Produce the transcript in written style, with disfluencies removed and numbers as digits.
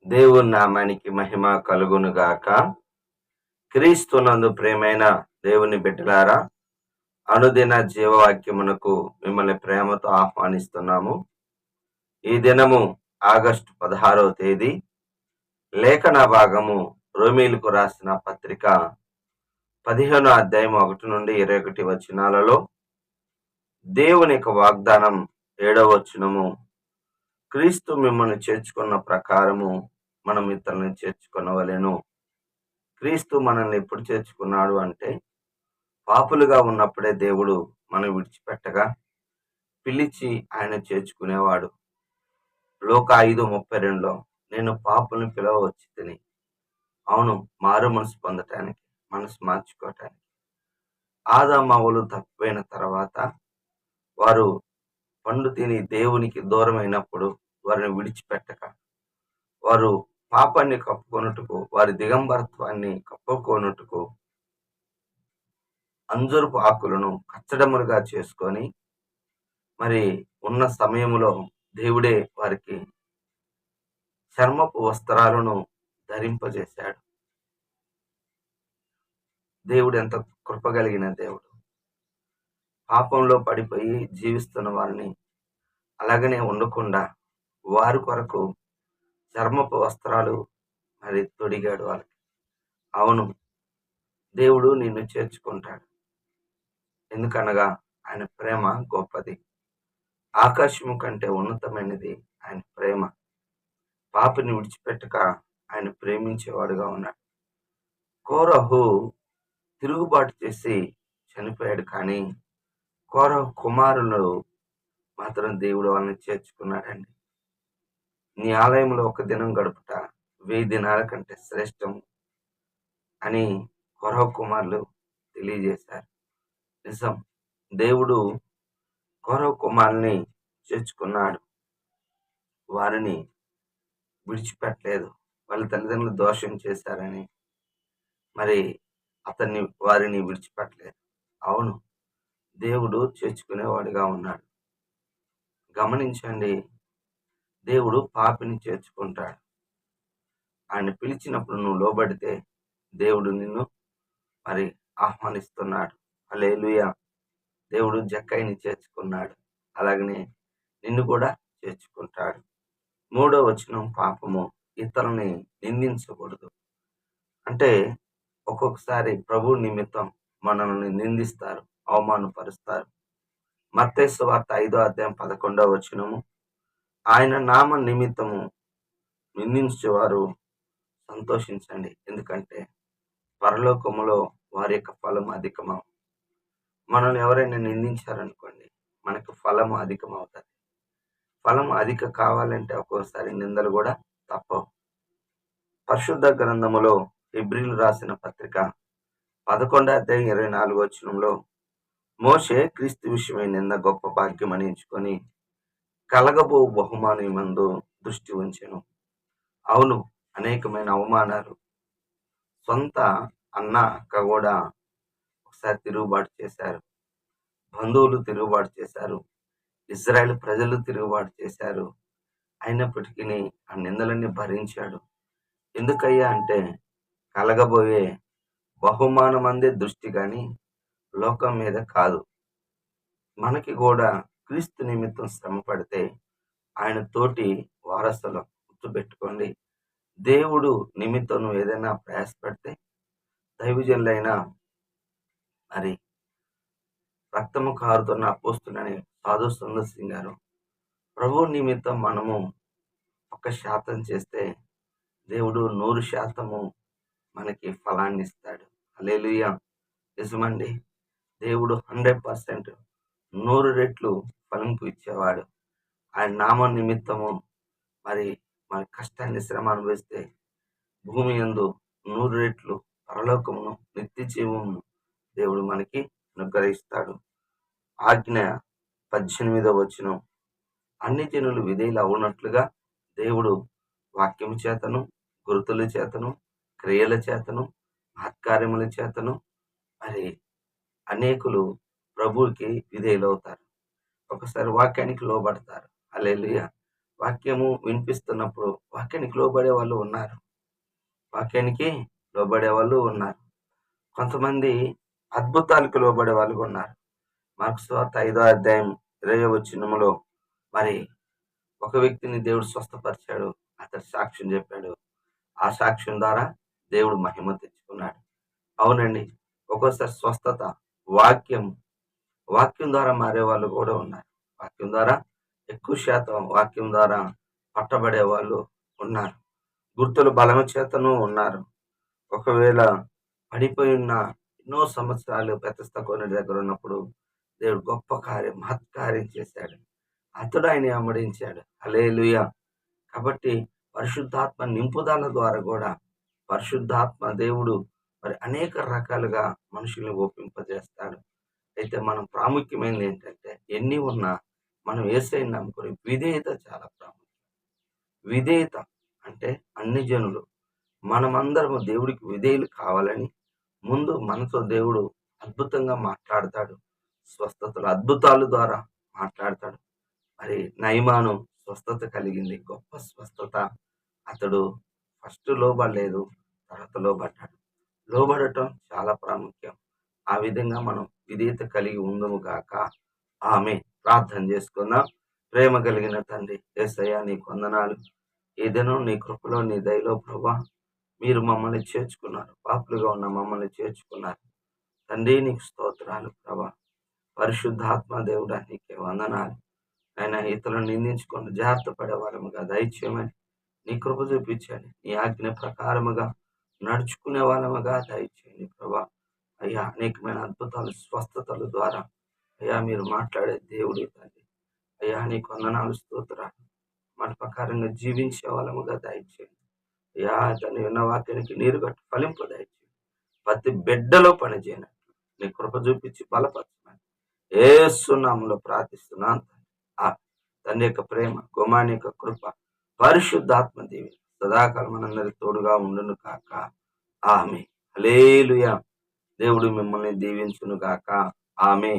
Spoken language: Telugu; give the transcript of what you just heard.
దేవుని నామానికి మహిమ కలుగును గాక. క్రీస్తునందు ప్రియమైన దేవుని బిడ్డలారా, అనుదిన జీవవాక్యమునకు మిమ్మల్ని ప్రేమతో ఆహ్వానిస్తున్నాము. ఈ దినము ఆగస్టు 16వ తేదీ. లేఖన భాగము రోమీలకు రాసిన పత్రిక 15వ అధ్యాయం 1 నుండి 21 వచనాలలో దేవుని యొక్క వాగ్దానం 7వ వచనము, క్రీస్తు మిమ్మల్ని చేర్చుకున్న ప్రకారము మనం ఇతరులను చేర్చుకొనవలెను. క్రీస్తు మనల్ని ఎప్పుడు చేర్చుకున్నాడు అంటే, పాపులుగా ఉన్నప్పుడే దేవుడు మనం విడిచిపెట్టగా పిలిచి ఆయన చేర్చుకునేవాడు. లోక 5:32లో నేను పాపులను పిలవచ్చి తిని, అవును, మారు మనసు పొందటానికి, మనసు మార్చుకోవటానికి. ఆదామవ్వలు తప్పిపోయిన తర్వాత వారు పండు తిని దేవునికి దూరమైనప్పుడు వారిని విడిచిపెట్టక, వారు పాపాన్ని కప్పుకొనుటకు, వారి దిగంబరత్వాన్ని కప్పుకొనుటకు అంజూరపు ఆకులను కచ్చడములుగా చేసుకొని మరి ఉన్న సమయములో దేవుడే వారికి చర్మపు వస్త్రాలను ధరింపజేశాడు. దేవుడు ఎంత కృపగలిగిన దేవుడు. పాపంలో పడిపోయి జీవిస్తున్న వారిని అలాగనే ఉండకుండా వారి కొరకు చర్మపు వస్త్రాలు మరి తొడిగాడు వాళ్ళకి. అవును, దేవుడు నిన్ను చేర్చుకుంటాడు. ఎందుకనగా ఆయన ప్రేమ గొప్పది. ఆకాశము కంటే ఉన్నతమైనది ఆయన ప్రేమ. పాపిని విడిచిపెట్టక ఆయన ప్రేమించేవాడుగా ఉన్నాడు. కోరహు తిరుగుబాటు చేసి చనిపోయాడు, కానీ కోరహు కుమారులు మాత్రం దేవుడు వాళ్ళని చేర్చుకున్నాడండి. నీ ఆలయంలో ఒక దినం గడుపుట 1000 దినాల కంటే శ్రేష్టం అని కోరహు కుమారులు తెలియజేశారు. నిజం, దేవుడు కోరహు కుమారుని చేర్చుకున్నాడు. వారిని విడిచిపెట్టలేదు. వాళ్ళ తల్లిదండ్రులు దోషం చేశారని మరి వారిని విడిచిపెట్టలేదు. అవును, దేవుడు చేర్చుకునేవాడిగా ఉన్నాడు. గమనించండి, దేవుడు పాపిని చేర్చుకుంటాడు. ఆయన పిలిచినప్పుడు నువ్వు లోబడితే దేవుడు నిన్ను మరి ఆహ్వానిస్తున్నాడు. హల్లెలూయా. దేవుడు జక్కయ్యని చేర్చుకున్నాడు, అలాగనే నిన్ను కూడా చేర్చుకుంటాడు. 3వ వచనం, పాపము ఇతరులని నిందించకూడదు. అంటే ఒక్కొక్కసారి ప్రభు నిమిత్తం మనల్ని నిందిస్తారు, అవమానపరుస్తారు. మత్తయి సువార్త 5వ అధ్యాయం 11వ వచనము, ఆయన నామ నిమిత్తము నిందించేవారు సంతోషించండి, ఎందుకంటే పరలోకములో వారి యొక్క ఫలం అధికము. మనల్ని ఎవరైనా నిందించారనుకోండి, మనకు ఫలము అధికమవుతుంది. ఫలం అధిక కావాలంటే ఒక్కోసారి నిందలు కూడా తప్పవు. పరిశుద్ధ గ్రంథములో హెబ్రీలు రాసిన పత్రిక 11వ అధ్యాయం 24వ వచనంలో, మోషే క్రీస్తు విషయమై నింద గొప్ప భాగ్యమని ఎంచుకొని కలగబో బహుమానమందు దృష్టి ఉంచెను. అవును, అనేకమైన అవమానాలు. సొంత అన్న అక్క కూడా ఒకసారి తిరుగుబాటు చేశారు, బంధువులు తిరుగుబాటు చేశారు, ఇజ్రాయెల్ ప్రజలు తిరుగుబాటు చేశారు. అయినప్పటికీ ఆ నిందలన్నీ భరించాడు. ఎందుకయ్యా అంటే, కలగబోయే బహుమానమందే దృష్టి కానీ లోకం మీద కాదు. మనకి కూడా క్రీస్తు నిమిత్తం శ్రమ పడితే ఆయన తోటి వారసులు. గుర్తుపెట్టుకోండి, దేవుడు నిమిత్తం నువ్వు ఏదైనా ప్రయాసపడితే, దైవజనులైన మరి రక్తము కారుతున్న అపోస్తులని సాధు సుందర్ సింగ్ గారు, ప్రభు నిమిత్తం మనము 1% చేస్తే దేవుడు 100% మనకి ఫలాన్ని ఇస్తాడు. హల్లెలూయా. నిజమండి, దేవుడు 100% 100 రెట్లు ఫలింపు ఇచ్చేవాడు. ఆయన నామ నిమిత్తము మరి మన కష్టాన్ని, శ్రమ అనుభవిస్తే భూమి యందు 100 రెట్లు పరలోకమును, నిత్య జీవమును దేవుడు మనకి అనుగ్రహిస్తాడు. ఆజ్ఞ 18వ వచనం, అన్ని జనులు విధేయులు అవునట్లుగా దేవుడు వాక్యము చేతను, గురుతుల చేతను, క్రియల చేతను, మహత్కార్యముల చేతను మరి అనేకులు ప్రభువుకి విధేయులవుతారు. ఒకసారి వాక్యానికి లోబడతారు. హల్లెలూయా. వాక్యము వినిపిస్తున్నప్పుడు వాక్యానికి లోబడే వాళ్ళు ఉన్నారు. వాక్యానికి లోబడే వాళ్ళు ఉన్నారు. కొంతమంది అద్భుతాలకు లోబడే వాళ్ళు ఉన్నారు. మార్కు సువార్త 5వ అధ్యాయం 20వ వచనములో మరి ఒక వ్యక్తిని దేవుడు స్వస్థపరిచాడు. అతడు సాక్ష్యం చెప్పాడు. ఆ సాక్ష్యం ద్వారా దేవుడు మహిమ తెచ్చుకున్నాడు. అవునండి, ఒక్కోసారి స్వస్థత వాక్యం ద్వారా మారే వాళ్ళు కూడా ఉన్నారు. వాక్యం ద్వారా ఎక్కువ శాతం వాక్యం ద్వారా పట్టబడే వాళ్ళు ఉన్నారు. గుర్తులు బలము చేతను ఉన్నారు. ఒకవేళ పడిపోయి ఉన్న ఎన్నో సంవత్సరాలు పెద్దస్త కోనేటి దగ్గర ఉన్నప్పుడు దేవుడు గొప్ప కార్యం, మహత్కార్యం చేశాడు. అతడు ఆయన వెంబడించాడు. హల్లెలూయా. కాబట్టి పరిశుద్ధాత్మ నింపుదల ద్వారా కూడా పరిశుద్ధాత్మ దేవుడు మరి అనేక రకాలుగా మనుషుల్ని ఒప్పింపజేస్తాడు. అయితే మనం ప్రాముఖ్యమైనది ఏంటంటే, ఎన్ని ఉన్నా మనం యేసయ్యని నమ్ముకుని విధేయత చాలా ప్రాముఖ్యం. విధేయత అంటే అన్ని జనులు మనమందరము దేవుడికి విధేయులు కావాలని ముందు మనతో దేవుడు అద్భుతంగా మాట్లాడతాడు. స్వస్థతలు అద్భుతాల ద్వారా మాట్లాడతాడు. మరి నయమాను స్వస్థత కలిగింది, గొప్ప స్వస్థత. అతడు ఫస్ట్ లోబడలేదు, తర్వాత లోబడ్డాడు. లోబడటం చాలా ప్రాముఖ్యం. ఆ విధంగా మనం విధేయత కలిగి ఉందము గాక. ఆమె ప్రార్థన చేసుకుందాం. ప్రేమ కలిగిన తండ్రి యేసయ్యా, నీకు వందనాలు. ఈ దినం నీ కృపలో, నీ దయలో ప్రభా మీరు మమ్మల్ని చేర్చుకున్నారు. పాపులుగా ఉన్న మమ్మల్ని చేర్చుకున్నారు. తండ్రి నీకు స్తోత్రాలు ప్రభా. పరిశుద్ధాత్మ దేవుడా నీకే వందనాలు. ఆయన ఇతరులను నిందించుకొని జాగ్రత్త పడేవారముగా దయచేయమని నీ కృప చూపించండి. నీ ఆజ్ఞ ప్రకారముగా నడుచుకునే వాళ్ళముగా దయచేయండి ప్రభా. అయ్యా, అనేకమైన అద్భుతాలు, స్వస్థతల ద్వారా అయ్యా మీరు మాట్లాడే దేవుడి తండ్రి. అయ్యా నీకు వందనాలు, స్తోత్రాలు. మన ప్రకారంగా జీవించే వాళ్ళముగా దయచేయండి. అయ్యా తను ఉన్న వాక్యానికి నీరు కట్టి ఫలింపు దయచేయండి. ప్రతి బిడ్డలో పనిచేయనట్లు నీ కృప చూపించి బలపరచమని యేసు నామములో ప్రార్థిస్తున్నాను. తండ్రి యొక్క ప్రేమ, కుమారుని యొక్క కృప, పరిశుద్ధాత్మ దీవెన సదాకాలం మనందరికి తోడుగా ఉండును కాక. ఆమె హల్లెలూయా. దేవుడు మిమ్మల్ని దీవించును గాక. ఆమె